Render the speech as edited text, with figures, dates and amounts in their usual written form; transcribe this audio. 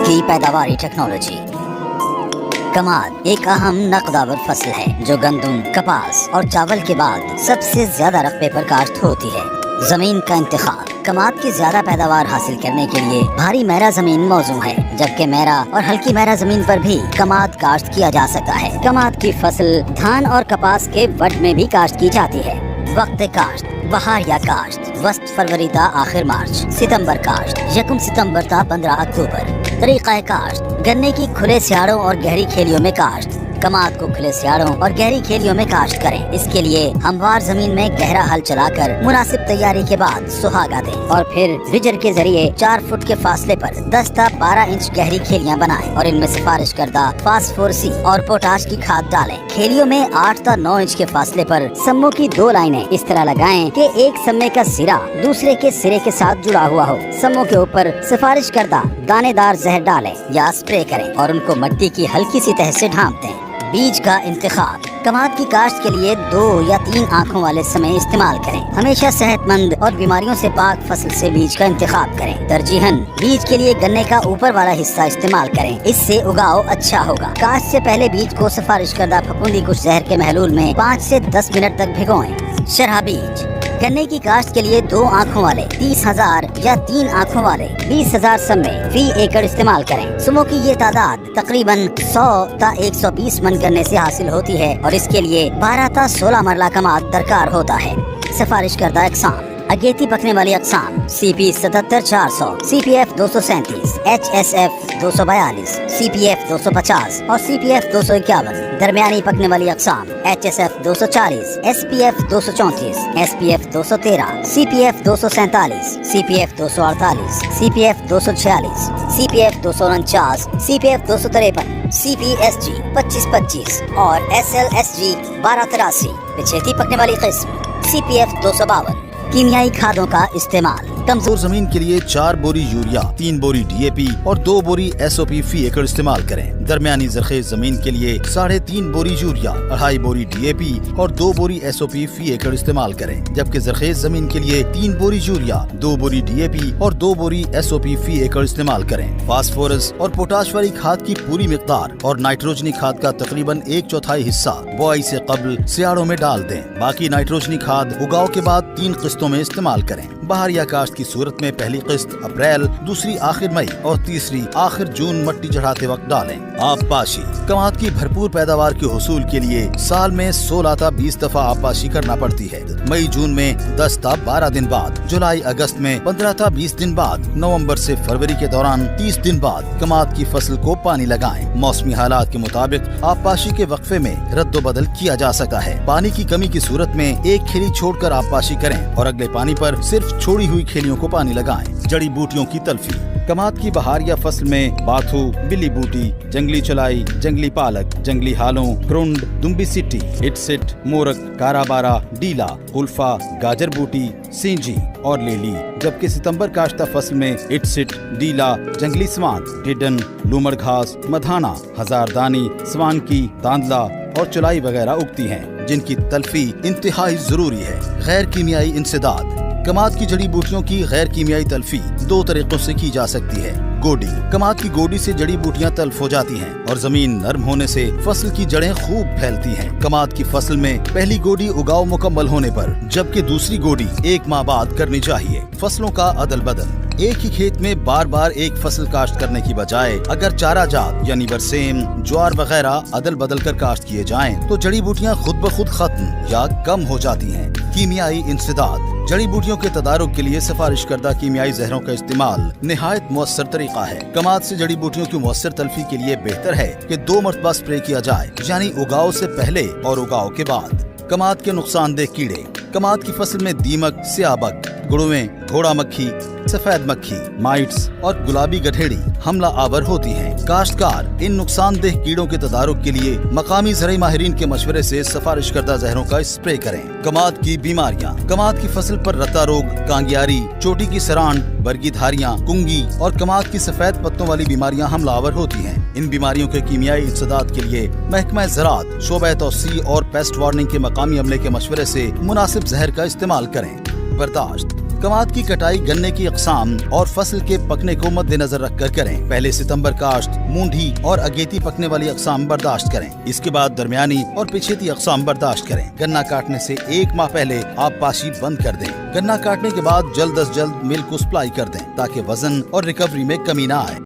की पैदावारी टेक्नोलॉजी। कमाद एक अहम नकदावर फसल है जो गंदम, कपास और चावल के बाद सबसे ज्यादा रकबे पर काश्त होती है। जमीन का इंतखाब। कमाद की ज्यादा पैदावार हासिल करने के लिए भारी मैरा जमीन मौजू है, जबकि मैरा और हल्की मैरा जमीन पर भी कमाद काश्त किया जा सकता है। कमाद की फसल धान और कपास के वट में भी काश्त की जाती है। वक्त काश्त बहार या काश्त वस्त फरवरी ता आखिर मार्च, सितंबर काश्त 1 सितंबर ता 15 अक्टूबर। तरीका काश्त गन्ने की खुले सियाड़ों और गहरी खेलियों में काश्त। कमाद को खुले सियाड़ों और गहरी खेलियों में काश्त करें। इसके लिए हमवार जमीन में गहरा हल चलाकर मुनासिब तैयारी के बाद सुहागा दें और फिर रिजर के जरिए 4 फुट के फासले पर 10 ता 12 इंच गहरी खेलियां बनाएं और इनमें सिफारिश करदा फास्फोरसी और पोटाश की खाद डालें। खेलियों में 8 ता 9 इंच के फासले पर सम्मों की 2 लाइनें इस तरह लगाएं कि एक सम्मे का सिरा दूसरे के सिरे के साथ जुड़ा हुआ हो। सम्मों के ऊपर सिफारिश करदा दानेदार जहर डालें या स्प्रे करें और उनको मिट्टी की हल्की सी तह से ढांप दें। बीज का इंतखाब। कमाद की काश्त के लिए 2 या 3 आँखों वाले समय इस्तेमाल करें। हमेशा सेहतमंद और बीमारियों से पाक फसल से बीज का इंतखाब करें। तरजीहन बीज के लिए गन्ने का ऊपर वाला हिस्सा इस्तेमाल करें, इससे उगाव अच्छा होगा। काश्त से पहले बीज को सिफारिश करदा फफूंदी कुछ जहर के महलूल में 5 से 10 मिनट तक भिगोएं। शरहा बीज। गन्ने की काश्त के लिए 2 आँखों वाले 30,000 या 3 आँखों वाले 20,000 सम्मे फी एकड़ इस्तेमाल करें। सुमों की ये तादाद तकरीबन 100 ता 120 मन गन्ने से हासिल होती है और इसके लिए 12 ता 16 मरला कमाद दरकार होता है। सिफारिश करदा अक़साम। अगेती पकने वाली अक़साम CP 77-400, CPF 237, HSF 242, CPF 250 और CPF 251। दरमियानी पकने वाली अक़साम HSF 240, SPF 234, SPF 213, CPF 247, CPF 248, CPF 246, CPF 249, CPF 253, CPSG 2525 और SLSG 1283। पिछेती पकने वाली किस्म CPF 252। कीमियाई खादों का इस्तेमाल। कमजोर जमीन के लिए 4 बोरी यूरिया, 3 बोरी DAP और 2 बोरी SOP फी एकड़ इस्तेमाल करें। दरमियानी जरखेज जमीन के लिए 3.5 बोरी यूरिया, 2.5 बोरी DAP और 2 बोरी SOP फी एकड़ इस्तेमाल करें, जबकि जरखेज जमीन के लिए 3 बोरी यूरिया, 2 बोरी DAP और 2 बोरी SOP फी एकड़ इस्तेमाल करें। फास्फोरस और पोटाश वाली खाद की पूरी मिकदार और नाइट्रोजनी खाद का तकरीबन 1/4 हिस्सा बुआई से कबल सियाड़ों में डाल दें। बाकी नाइट्रोजनी खाद उगाव के बाद 3 किस्तों में इस्तेमाल करें। बहार या काश्त की सूरत में पहली किस्त अप्रैल, दूसरी आखिर मई और तीसरी आखिर जून मट्टी चढ़ाते वक्त डालें। आबपाशी। कमाद की भरपूर पैदावार के हुसूल के लिए साल में 16 ता 20 दफा आबपाशी करना पड़ती है। मई जून में 10 ता 12 दिन बाद, जुलाई अगस्त में 15 ता 20 दिन बाद, नवंबर से फरवरी के दौरान 30 दिन बाद कमाद की फसल को पानी लगाएं। मौसमी हालात के मुताबिक आबपाशी के वक्फे में रद्दो बदल किया जा सकता है। पानी की कमी की सूरत में एक खेली छोड़कर आबपाशी करें और अगले पानी पर सिर्फ छोड़ी हुई खेलियों को पानी लगाएं। जड़ी बूटियों की तल्फी। कमाद की बहार या फसल में बाथू, बिल्ली बूटी, जंगली चलाई, जंगली पालक, जंगली हालों, क्रुंड, दुम्बी सिट्टी, इटसिट, मोरक, काराबारा, डीला, हुल्फा, गाजर बूटी, सींजी और लेली। जबकि सितंबर काश्ता फसल में इटसिट, डीला, जंगली स्वान, टिडन, लूमड़ घास, मधाना, हजारदानी, स्वान की, तांदला और चुलाई वगैरह उगती हैं, जिनकी तल्फी इंतहाई जरूरी है। गैर कीमियाई इंसदाद। कमाद की जड़ी बूटियों की गैर कीमियाई तल्फी 2 तरीकों से की जा सकती है। गोडी। कमाद की गोडी से जड़ी बूटियां तल्फ हो जाती हैं और जमीन नरम होने से फसल की जड़ें खूब फैलती हैं। कमाद की फसल में पहली गोडी उगाव मुकम्मल होने पर, जबकि दूसरी गोडी 1 माह बाद करनी चाहिए। फसलों का अदल बदल। एक ही खेत में बार बार एक फसल काश्त करने की बजाय अगर चारा जात यानी बरसेम, ज्वार वगैरह अदल बदल कर काश्त किए जाएं, तो जड़ी बूटियां खुद ब खुद खत्म या कम हो जाती हैं। कीमियाई इंसदाद। जड़ी बूटियों के तदारुक के लिए सिफारिश करदा कीमियाई जहरों का इस्तेमाल निहायत मुअस्सर तरीका है। कमाद से जड़ी बूटियों की मुअस्सर तल्फी के लिए बेहतर है कि 2 मरतबा स्प्रे किया जाए, यानी उगाव से पहले और उगाव के बाद। कमाद के नुकसानदेह कीड़े। कमाद की फसल में दीमक, सियाबक, गुड़ुएं, घोड़ा मक्खी, सफेद मक्खी, माइट्स और गुलाबी गठेड़ी हमला आवर होती हैं। काश्तकार इन नुकसानदेह कीड़ों के तदारुक के लिए मकामी ज़राई माहिरीन के मशवरे से सिफारिश करदा जहरों का स्प्रे करें। कमाद की बीमारियां। कमाद की फसल पर रत्ता रोग, कांगियारी, चोटी की सरांड, बरगी धारियां, कुंगी और कमाद की सफेद पत्तों वाली बीमारियां हमलावर होती हैं। इन बीमारियों के कीमियाई इंसदाद के लिए महकमा ज़राअत, शोबे तौसी और पेस्ट वार्निंग के मकामी अमले के मशवरे से मुनासिब जहर का इस्तेमाल करें। बर्दाश्त। कमाद की कटाई गन्ने की अक़साम और फसल के पकने को मद्देनजर रख कर करें। पहले सितंबर काश्त, मूंढी और अगेती पकने वाली अक़साम बर्दाश्त करें। इसके बाद दरमियानी और पिछेती अक़साम बर्दाश्त करें। गन्ना काटने से 1 माह पहले आप पाशी बंद कर दें। गन्ना काटने के बाद जल्द अज जल्द मिल को सप्लाई कर दें ताकि वजन और रिकवरी में कमी न आए।